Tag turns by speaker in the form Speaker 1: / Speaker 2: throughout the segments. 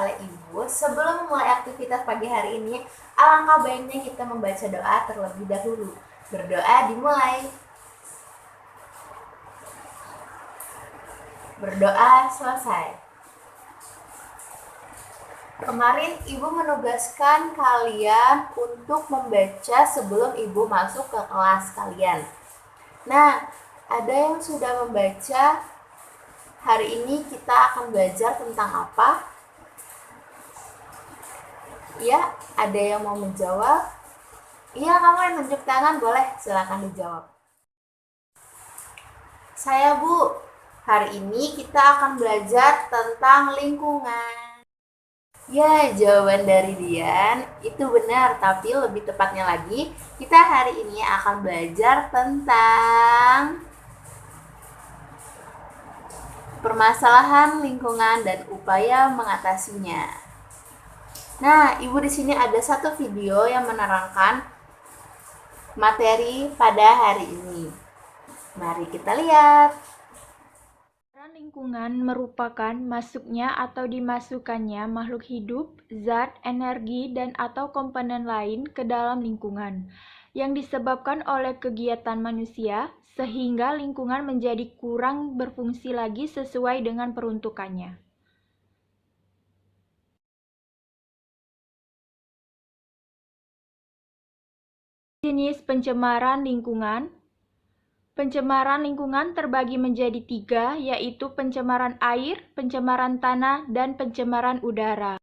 Speaker 1: oleh Ibu, sebelum memulai aktivitas pagi hari ini, alangkah baiknya kita membaca doa terlebih dahulu. Berdoa dimulai. Berdoa selesai. Kemarin Ibu menugaskan kalian untuk membaca sebelum Ibu masuk ke kelas kalian. Nah, ada yang sudah membaca. Hari ini kita akan belajar tentang apa? Ya, ada yang mau menjawab? Iya, kamu yang tunjuk tangan, boleh, silakan dijawab. Saya, Bu. Hari ini kita akan belajar tentang lingkungan. Ya, jawaban dari Dian itu benar, tapi lebih tepatnya lagi, kita hari ini akan belajar tentang permasalahan lingkungan dan upaya mengatasinya. Nah, Ibu di sini ada satu video yang menerangkan materi pada hari ini. Mari kita lihat.
Speaker 2: Lingkungan merupakan masuknya atau dimasukkannya makhluk hidup, zat, energi, dan atau komponen lain ke dalam lingkungan yang disebabkan oleh kegiatan manusia sehingga lingkungan menjadi kurang berfungsi lagi sesuai dengan peruntukannya. Jenis pencemaran lingkungan. Pencemaran lingkungan terbagi menjadi 3, yaitu pencemaran air, pencemaran tanah, dan pencemaran udara.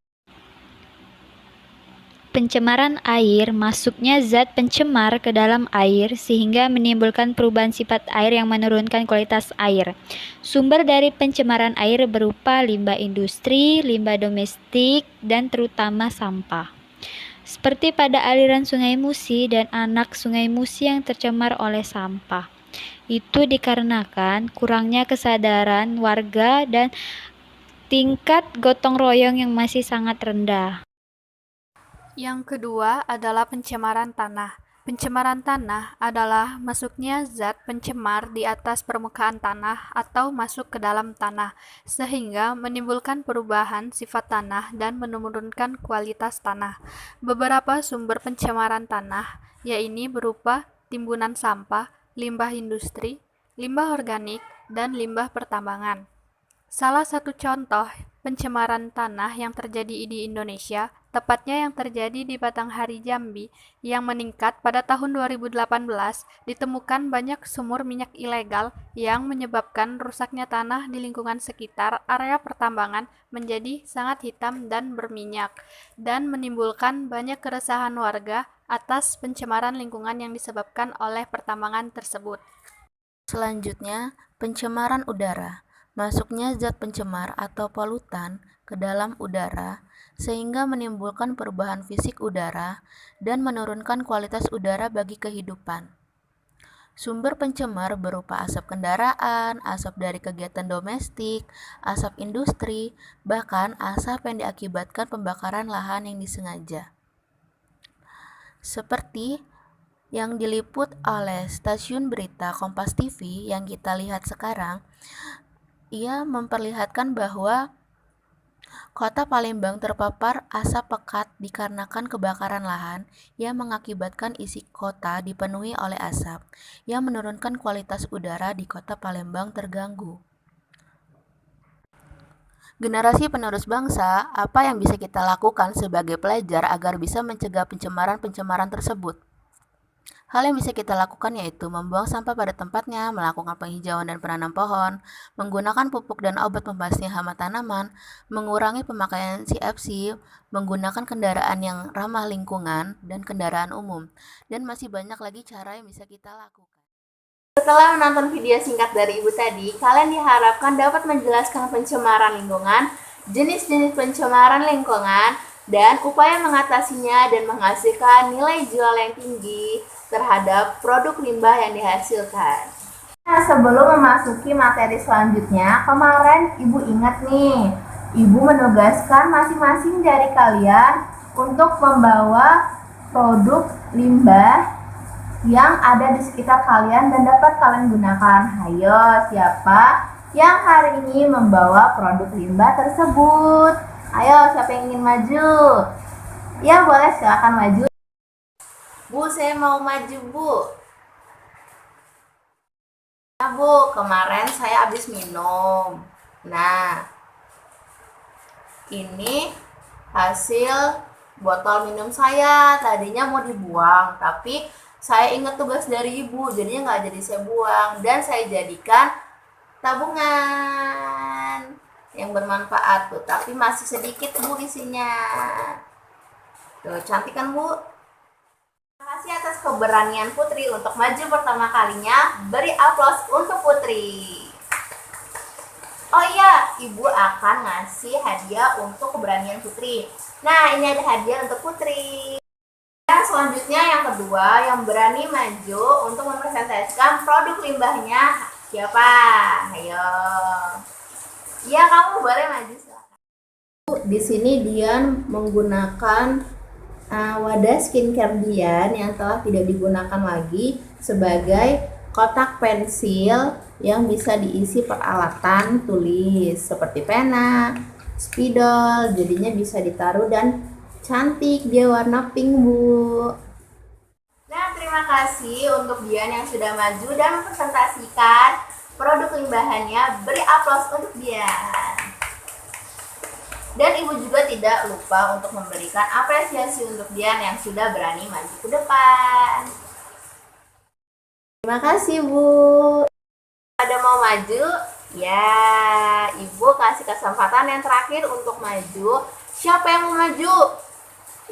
Speaker 3: Pencemaran air, masuknya zat pencemar ke dalam air sehingga menimbulkan perubahan sifat air yang menurunkan kualitas air. Sumber dari pencemaran air berupa limbah industri, limbah domestik, dan terutama sampah. Seperti pada aliran Sungai Musi dan anak Sungai Musi yang tercemar oleh sampah. Itu dikarenakan kurangnya kesadaran warga dan tingkat gotong royong yang masih sangat rendah.
Speaker 4: Yang kedua adalah pencemaran tanah. Pencemaran tanah adalah masuknya zat pencemar di atas permukaan tanah atau masuk ke dalam tanah, sehingga menimbulkan perubahan sifat tanah dan menurunkan kualitas tanah. Beberapa sumber pencemaran tanah, yaitu berupa timbunan sampah, limbah industri, limbah organik, dan limbah pertambangan. Salah satu contoh pencemaran tanah yang terjadi di Indonesia, tepatnya yang terjadi di Batanghari, Jambi, yang meningkat pada tahun 2018, ditemukan banyak sumur minyak ilegal yang menyebabkan rusaknya tanah di lingkungan sekitar area pertambangan menjadi sangat hitam dan berminyak, dan menimbulkan banyak keresahan warga atas pencemaran lingkungan yang disebabkan oleh pertambangan tersebut. Selanjutnya, pencemaran udara. Masuknya zat pencemar atau polutan ke dalam udara sehingga menimbulkan perubahan fisik udara dan menurunkan kualitas udara bagi kehidupan. Sumber pencemar berupa asap kendaraan, asap dari kegiatan domestik, asap industri, bahkan asap yang diakibatkan pembakaran lahan yang disengaja. Seperti yang diliput oleh stasiun berita Kompas TV yang kita lihat sekarang, ia memperlihatkan bahwa Kota Palembang terpapar asap pekat dikarenakan kebakaran lahan yang mengakibatkan isi kota dipenuhi oleh asap yang menurunkan kualitas udara di Kota Palembang terganggu. Generasi penerus bangsa, apa yang bisa kita lakukan sebagai pelajar agar bisa mencegah pencemaran-pencemaran tersebut? Hal yang bisa kita lakukan yaitu membuang sampah pada tempatnya, melakukan penghijauan dan penanam pohon, menggunakan pupuk dan obat pembasmi hama tanaman, mengurangi pemakaian CFC, menggunakan kendaraan yang ramah lingkungan dan kendaraan umum, dan masih banyak lagi cara yang bisa kita lakukan.
Speaker 1: Setelah menonton video singkat dari Ibu tadi, kalian diharapkan dapat menjelaskan pencemaran lingkungan, jenis-jenis pencemaran lingkungan, dan upaya mengatasinya dan menghasilkan nilai jual yang tinggi terhadap produk limbah yang dihasilkan. Nah, sebelum memasuki materi selanjutnya, kemarin Ibu ingat nih, Ibu menugaskan masing-masing dari kalian untuk membawa produk limbah yang ada di sekitar kalian dan dapat kalian gunakan. Hayo, siapa yang hari ini membawa produk limbah tersebut? Ayo, siapa yang ingin maju? Ya, boleh, silakan maju. Bu, saya mau maju, Bu. Nah, Bu, kemarin saya habis minum. Nah, ini hasil botol minum saya. Tadinya mau dibuang, tapi saya ingat tugas dari ibu, jadinya nggak jadi saya buang. Dan saya jadikan tabungan yang bermanfaat tuh, tapi masih sedikit Bu isinya. Tuh, cantik kan Bu? Terima kasih atas keberanian Putri untuk maju pertama kalinya. Beri aplaus untuk Putri. Oh iya, Ibu akan ngasih hadiah untuk keberanian Putri. Nah, ini ada hadiah untuk Putri. Nah, selanjutnya yang kedua, yang berani maju untuk mempresentasikan produk limbahnya siapa? Ayo. Iya, kamu boleh maju silakan. Di sini Dian menggunakan wadah skincare Dian yang telah tidak digunakan lagi sebagai kotak pensil yang bisa diisi peralatan tulis seperti pena, spidol, jadinya bisa ditaruh dan cantik, dia warna pink Bu. Nah, terima kasih untuk Dian yang sudah maju dan mempresentasikan produk limbahannya. Beri aplaus untuk Dian. Dan Ibu juga tidak lupa untuk memberikan apresiasi untuk Dian yang sudah berani maju ke depan. Terima kasih Bu. Ada mau maju? Ya, Ibu kasih kesempatan yang terakhir untuk maju. Siapa yang mau maju?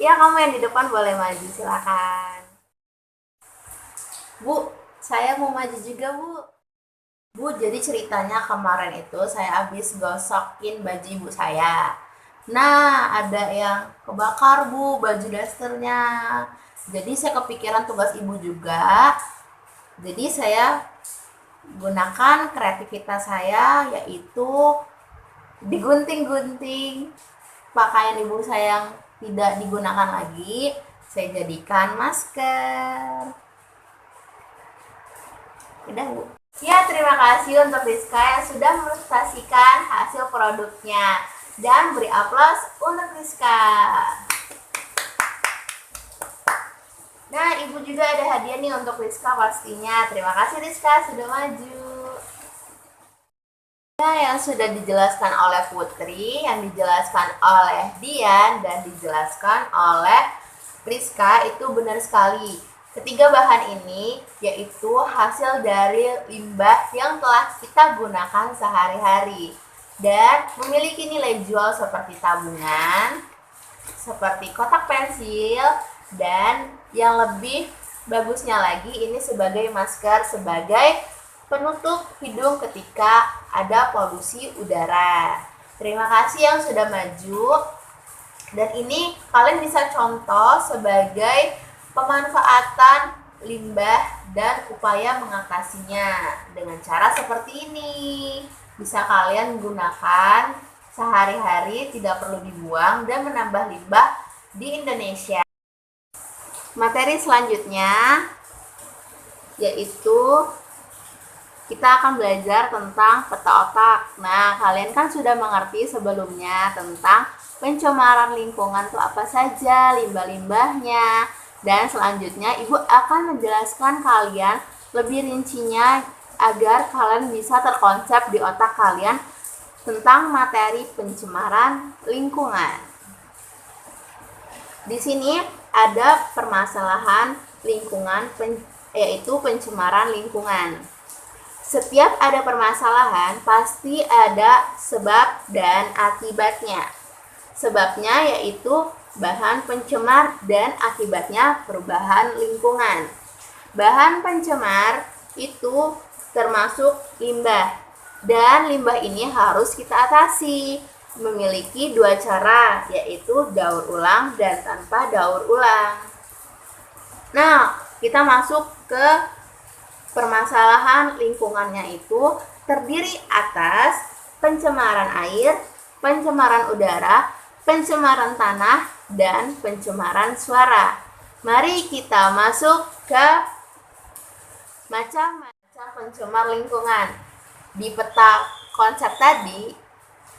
Speaker 1: Ya, kamu yang di depan boleh maju, silakan. Bu, saya mau maju juga Bu. Bu, jadi ceritanya kemarin itu saya habis gosokin baju ibu saya. Nah, ada yang kebakar Bu, baju dasternya. Jadi saya kepikiran tugas ibu juga. Jadi saya gunakan kreativitas saya, yaitu digunting-gunting pakaian ibu saya yang tidak digunakan lagi. Saya jadikan masker. Udah Bu. Ya, terima kasih untuk Rizka yang sudah mempresentasikan hasil produknya. Dan beri aplaus untuk Rizka. Nah, Ibu juga ada hadiah nih untuk Rizka pastinya. Terima kasih Rizka sudah maju. Nah, yang sudah dijelaskan oleh Putri, yang dijelaskan oleh Dian, dan dijelaskan oleh Rizka itu benar sekali. Ketiga bahan ini yaitu hasil dari limbah yang telah kita gunakan sehari-hari dan memiliki nilai jual seperti tabungan, seperti kotak pensil, dan yang lebih bagusnya lagi ini sebagai masker, sebagai penutup hidung ketika ada polusi udara. Terima kasih yang sudah maju, dan ini kalian bisa contoh sebagai pemanfaatan limbah dan upaya mengatasinya dengan cara seperti ini. Bisa kalian gunakan sehari-hari, tidak perlu dibuang dan menambah limbah di Indonesia. Materi selanjutnya yaitu kita akan belajar tentang peta otak. Nah, kalian kan sudah mengerti sebelumnya tentang pencemaran lingkungan itu apa saja, limbah-limbahnya. Dan selanjutnya Ibu akan menjelaskan kalian lebih rincinya agar kalian bisa terkonsep di otak kalian tentang materi pencemaran lingkungan. Di sini ada permasalahan lingkungan, yaitu pencemaran lingkungan. Setiap ada permasalahan pasti ada sebab dan akibatnya. Sebabnya yaitu bahan pencemar dan akibatnya perubahan lingkungan. Bahan pencemar itu termasuk limbah, dan limbah ini harus kita atasi. Memiliki dua cara, yaitu daur ulang dan tanpa daur ulang. Nah, kita masuk ke permasalahan lingkungannya, itu terdiri atas pencemaran air, pencemaran udara, pencemaran tanah, dan pencemaran suara. Mari kita masuk ke macam-macam pencemar lingkungan. Di peta konsep tadi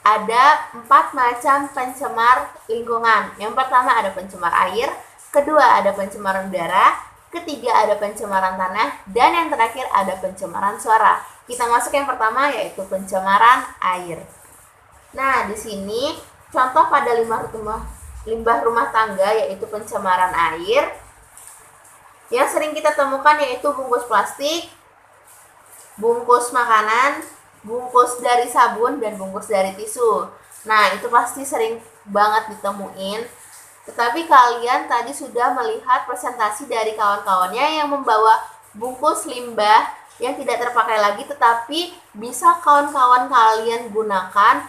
Speaker 1: ada 4 macam pencemar lingkungan. Yang pertama ada pencemar air, kedua ada pencemaran udara, ketiga ada pencemaran tanah, dan yang terakhir ada pencemaran suara. Kita masuk yang pertama, yaitu pencemaran air. Nah, di sini contoh pada limbah rumah tangga, yaitu pencemaran air. Yang sering kita temukan yaitu bungkus plastik, bungkus makanan, bungkus dari sabun, dan bungkus dari tisu. Nah, itu pasti sering banget ditemuin. Tetapi kalian tadi sudah melihat presentasi dari kawan-kawannya yang membawa bungkus limbah yang tidak terpakai lagi, tetapi bisa kawan-kawan kalian gunakan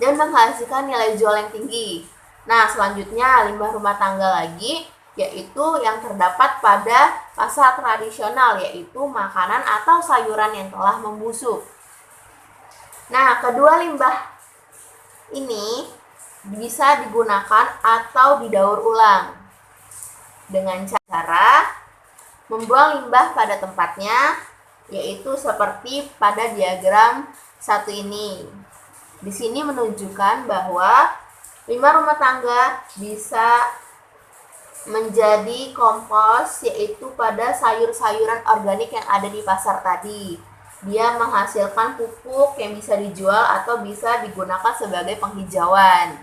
Speaker 1: dan menghasilkan nilai jual yang tinggi. Nah, selanjutnya limbah rumah tangga lagi, yaitu yang terdapat pada pasar tradisional, yaitu makanan atau sayuran yang telah membusuk. Nah, kedua limbah ini bisa digunakan atau didaur ulang dengan cara membuang limbah pada tempatnya, yaitu seperti pada diagram 1 ini. Di sini menunjukkan bahwa limbah rumah tangga bisa menjadi kompos, yaitu pada sayur-sayuran organik yang ada di pasar tadi. Dia menghasilkan pupuk yang bisa dijual atau bisa digunakan sebagai penghijauan.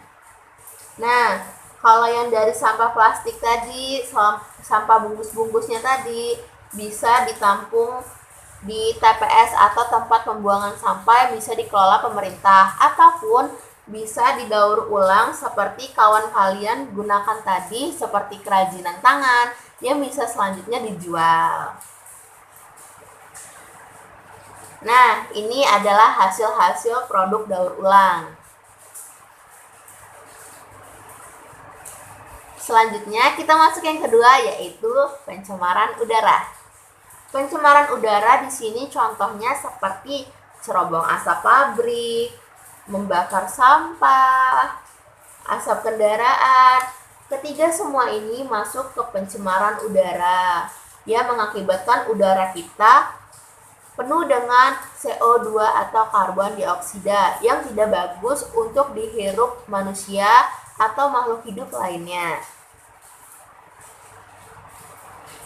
Speaker 1: Nah, kalau yang dari sampah plastik tadi, sampah bungkus-bungkusnya tadi, bisa ditampung di TPS atau tempat pembuangan sampah yang bisa dikelola pemerintah, ataupun bisa didaur ulang seperti kawan kalian gunakan tadi, seperti kerajinan tangan yang bisa selanjutnya dijual. Nah, ini adalah hasil-hasil produk daur ulang. Selanjutnya kita masuk yang kedua, yaitu pencemaran udara. Pencemaran udara di sini contohnya seperti cerobong asap pabrik, membakar sampah, asap kendaraan. Ketiga semua ini masuk ke pencemaran udara yang mengakibatkan udara kita penuh dengan CO2 atau karbon dioksida yang tidak bagus untuk dihirup manusia atau makhluk hidup lainnya.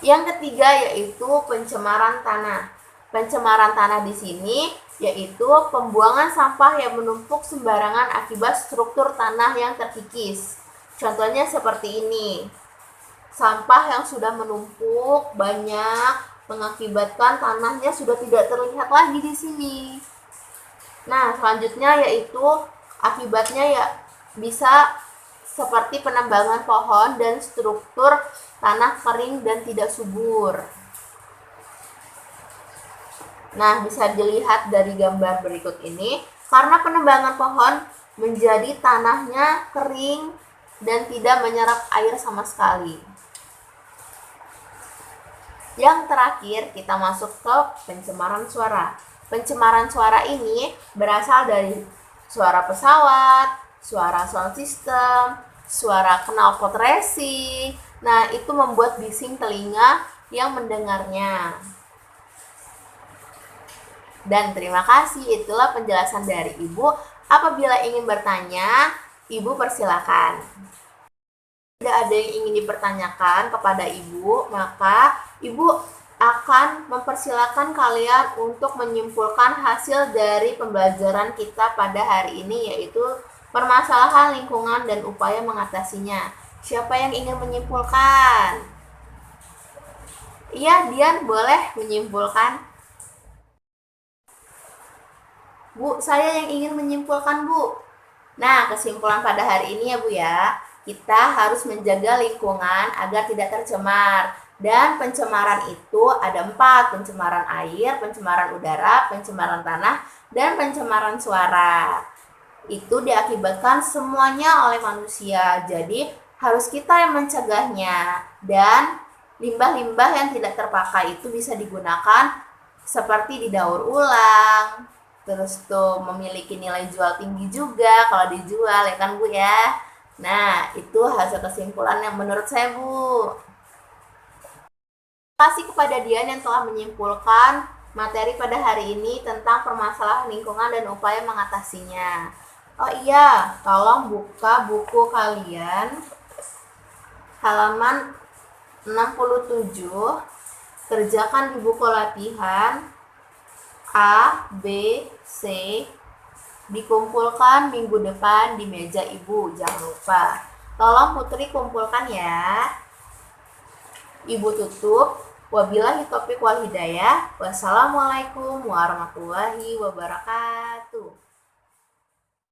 Speaker 1: Yang ketiga yaitu pencemaran tanah. Pencemaran tanah di sini yaitu pembuangan sampah yang menumpuk sembarangan akibat struktur tanah yang terkikis. Contohnya seperti ini. Sampah yang sudah menumpuk banyak mengakibatkan tanahnya sudah tidak terlihat lagi di sini. Nah, selanjutnya yaitu akibatnya ya bisa seperti penambangan pohon dan struktur tanah kering dan tidak subur. Nah, bisa dilihat dari gambar berikut ini, karena penebangan pohon menjadi tanahnya kering dan tidak menyerap air sama sekali. Yang terakhir, kita masuk ke pencemaran suara. Pencemaran suara ini berasal dari suara pesawat, suara sound system, suara knalpot racing. Nah, itu membuat bising telinga yang mendengarnya. Dan terima kasih, itulah penjelasan dari Ibu. Apabila ingin bertanya, Ibu persilakan. Tidak ada yang ingin dipertanyakan kepada Ibu, maka Ibu akan mempersilakan kalian untuk menyimpulkan hasil dari pembelajaran kita pada hari ini, yaitu permasalahan lingkungan dan upaya mengatasinya. Siapa yang ingin menyimpulkan? Iya, Dian boleh menyimpulkan. Bu, saya yang ingin menyimpulkan, Bu. Nah, kesimpulan pada hari ini ya, Bu ya. Kita harus menjaga lingkungan agar tidak tercemar. Dan pencemaran itu ada 4, pencemaran air, pencemaran udara, pencemaran tanah, dan pencemaran suara. Itu diakibatkan semuanya oleh manusia. Jadi harus kita yang mencegahnya. Dan limbah-limbah yang tidak terpakai itu bisa digunakan seperti didaur ulang. Terus tuh memiliki nilai jual tinggi juga kalau dijual, ya kan Bu ya. Nah, itu hasil kesimpulan yang menurut saya, Bu. Terima kasih kepada Dian yang telah menyimpulkan materi pada hari ini tentang permasalahan lingkungan dan upaya mengatasinya. Oh iya, tolong buka buku kalian halaman 67. Kerjakan di buku latihan A, B, C. Dikumpulkan minggu depan di meja ibu, jangan lupa. Tolong Putri kumpulkan ya. Ibu tutup. Wabillahi taufiq wal hidayah. Wassalamualaikum warahmatullahi wabarakatuh.